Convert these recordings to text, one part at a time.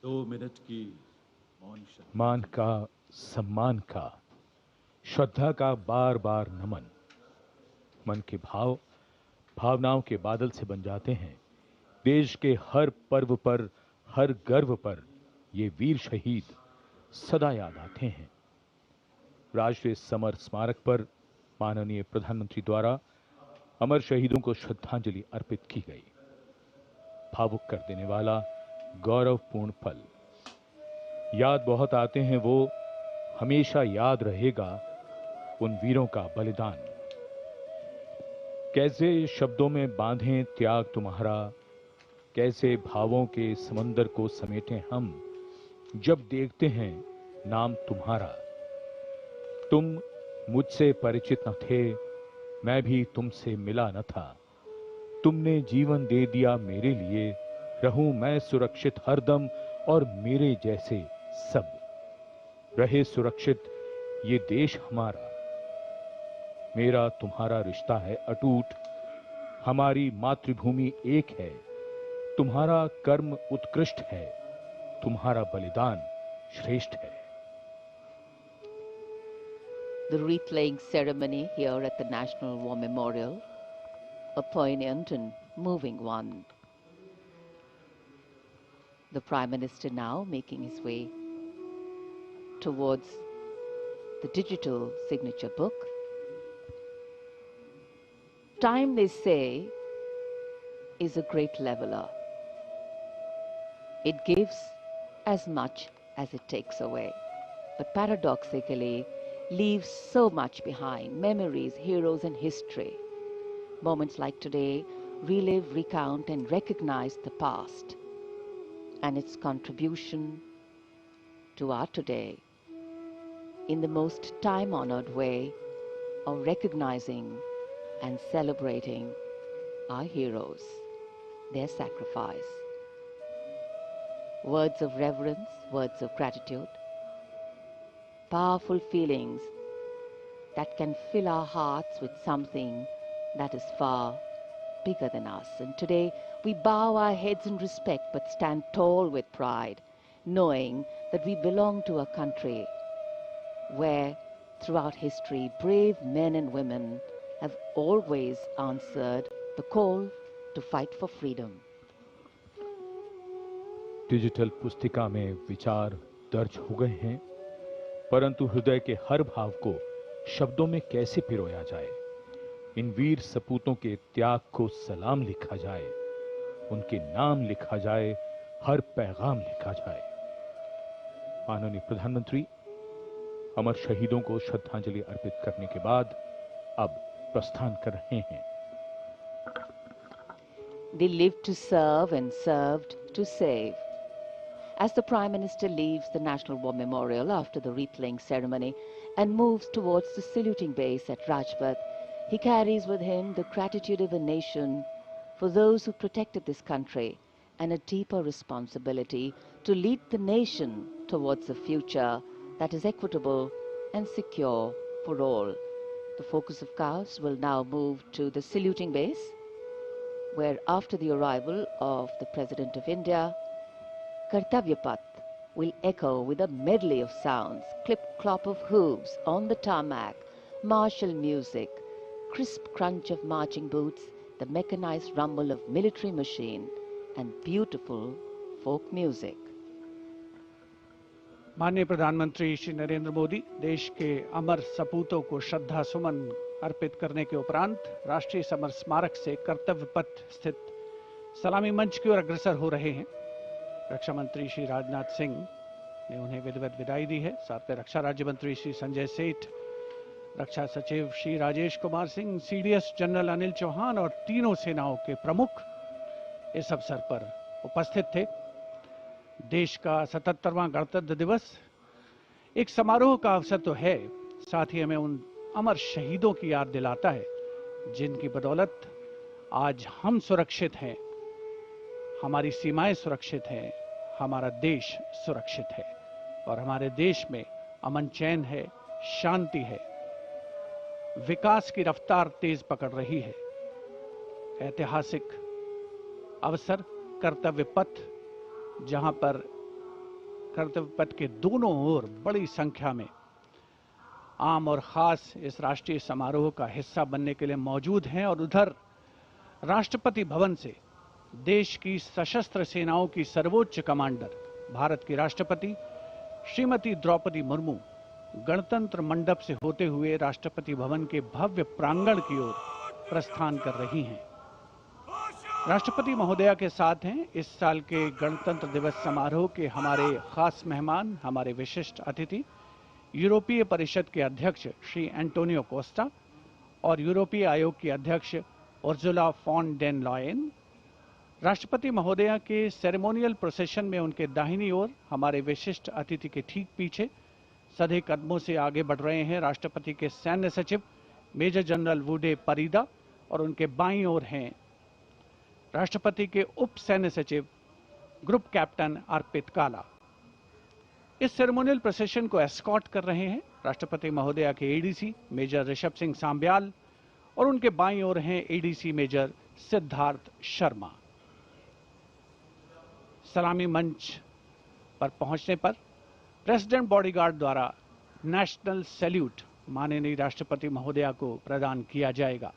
दो मिनट की मौन मान का, सम्मान का, श्रद्धा का बार बार नमन। मन के भाव भावनाओं के बादल से बन जाते हैं। देश के हर पर्व पर, हर गर्व पर ये वीर शहीद सदा याद आते हैं। राष्ट्रीय समर स्मारक पर माननीय प्रधानमंत्री द्वारा अमर शहीदों को श्रद्धांजलि अर्पित की गई। भावुक कर देने वाला गौरवपूर्ण पल। याद बहुत आते हैं वो, हमेशा याद रहेगा उन वीरों का बलिदान। कैसे शब्दों में बांधें त्याग तुम्हारा, कैसे भावों के समंदर को समेटें हम, जब देखते हैं नाम तुम्हारा। तुम मुझसे परिचित न थे, मैं भी तुमसे मिला न था। तुमने जीवन दे दिया मेरे लिए, रहूं मैं सुरक्षित हरदम और मेरे जैसे सब रहे सुरक्षित ये देश हमारा। मेरा तुम्हारा रिश्ता है अटूट, हमारी मातृभूमि एक है। तुम्हारा कर्म उत्कृष्ट है, तुम्हारा बलिदान श्रेष्ठ है। The wreath-laying ceremony here at the National War Memorial, a poignant and moving one. The Prime Minister now making his way towards the digital signature book. Time, they say, is a great leveler. It gives as much as it takes away, but paradoxically leaves so much behind: memories, heroes, and history. Moments like today relive, recount, and recognize the past and its contribution to our today in the most time-honored way of recognizing and celebrating our heroes, their sacrifice. Words of reverence, words of gratitude, powerful feelings that can fill our hearts with something that is far bigger than us. And today we bow our heads in respect but stand tall with pride, knowing that we belong to a country where throughout history brave men and women have always answered the call to fight for freedom. Digital पुस्तिका में विचार दर्ज हो गए हैं, परंतु हृदय के हर भाव को शब्दों में कैसे पिरोया जाए। इन वीर सपूतों के त्याग को सलाम लिखा जाए, उनके नाम लिखा जाए, हर पैगाम लिखा जाए। माननीय प्रधानमंत्री अमर शहीदों को श्रद्धांजलि अर्पित करने के बाद अब प्रस्थान कर रहे हैं। They lived to serve and served to save. As the Prime Minister leaves the National War Memorial after the wreath-laying ceremony and moves towards the saluting base at Rajpath, he carries with him the gratitude of a nation for those who protected this country and a deeper responsibility to lead the nation towards a future that is equitable and secure for all. The focus of cows will now move to the saluting base, where after the arrival of the President of India, Kartavya Path will echo with a medley of sounds: clip-clop of hooves on the tarmac, martial music, crisp crunch of marching boots, the mechanized rumble of military machine, and beautiful folk music. माननीय प्रधानमंत्री श्री नरेंद्र मोदी देश के अमर सपूतों को श्रद्धा सुमन अर्पित करने के उपरांत राष्ट्रीय समर स्मारक से कर्तव्य पथ स्थित सलामी मंच की ओर अग्रसर हो रहे हैं। रक्षा मंत्री श्री राजनाथ सिंह ने उन्हें विधिवत विदाई दी है। साथ में रक्षा राज्य मंत्री श्री संजय सेठ, रक्षा सचिव श्री राजेश कुमार सिंह, सीडीएस जनरल अनिल चौहान और तीनों सेनाओं के प्रमुख इस अवसर पर उपस्थित थे। देश का 77वां गणतंत्र दिवस एक समारोह का अवसर तो है, साथ ही हमें उन अमर शहीदों की याद दिलाता है जिनकी बदौलत आज हम सुरक्षित हैं, हमारी सीमाएं सुरक्षित हैं, हमारा देश सुरक्षित है और हमारे देश में अमन चैन है, शांति है, विकास की रफ्तार तेज पकड़ रही है। ऐतिहासिक अवसर कर्तव्य पथ, जहां पर कर्तव्य पथ के दोनों ओर बड़ी संख्या में आम और खास इस राष्ट्रीय समारोह का हिस्सा बनने के लिए मौजूद हैं और उधर राष्ट्रपति भवन से देश की सशस्त्र सेनाओं की सर्वोच्च कमांडर भारत की राष्ट्रपति श्रीमती द्रौपदी मुर्मू गणतंत्र मंडप से होते हुए राष्ट्रपति भवन के भव्य प्रांगण की ओर प्रस्थान कर रही हैं। राष्ट्रपति महोदया के साथ हैं इस साल के गणतंत्र दिवस समारोह के हमारे खास मेहमान, हमारे विशिष्ट अतिथि, यूरोपीय परिषद के अध्यक्ष श्री एंटोनियो कोस्टा और यूरोपीय आयोग की अध्यक्ष उर्जुला फॉन डेन लॉयन। राष्ट्रपति महोदया के सेरेमोनियल प्रोसेशन में उनके दाहिनी ओर, हमारे विशिष्ट अतिथि के ठीक पीछे सधे कदमों से आगे बढ़ रहे हैं राष्ट्रपति के सैन्य सचिव मेजर जनरल वुडे परीदा और उनके बाईं ओर हैं राष्ट्रपति के उप सैन्य सचिव ग्रुप कैप्टन अर्पित काला। इस सेरेमोनियल प्रोसेशन को एस्कॉर्ट कर रहे हैं राष्ट्रपति महोदया के एडीसी मेजर ऋषभ सिंह सांब्याल और उनके बाईं ओर हैं एडीसी मेजर सिद्धार्थ शर्मा। सलामी मंच पर पहुंचने पर प्रेसिडेंट बॉडीगार्ड द्वारा नेशनल सैल्यूट माननीय राष्ट्रपति महोदया को प्रदान किया जाएगा।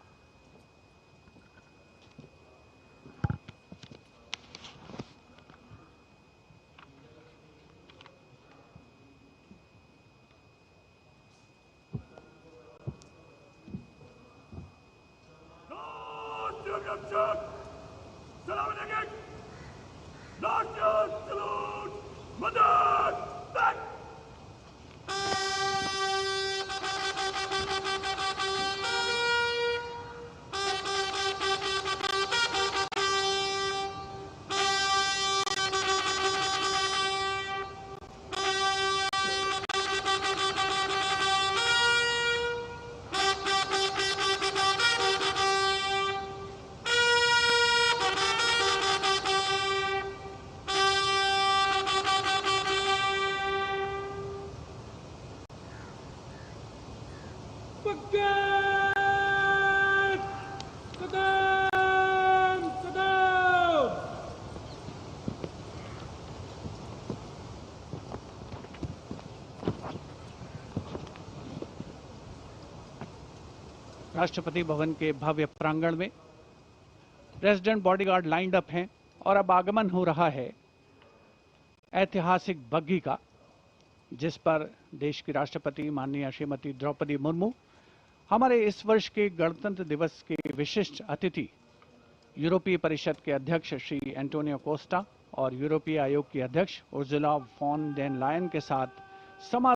राष्ट्रपति भवन के भव्य प्रांगण में प्रेसिडेंट बॉडीगार्ड लाइंड अप हैं और अब आगमन हो रहा है ऐतिहासिक बग्घी का, जिस पर देश की राष्ट्रपति माननीय श्रीमती द्रौपदी मुर्मू, हमारे इस वर्ष के गणतंत्र दिवस के विशिष्ट अतिथि यूरोपीय परिषद के अध्यक्ष श्री एंटोनियो कोस्टा और यूरोपीय आयोग की अध्यक्ष उर्जुला फॉन डेन लायन के साथ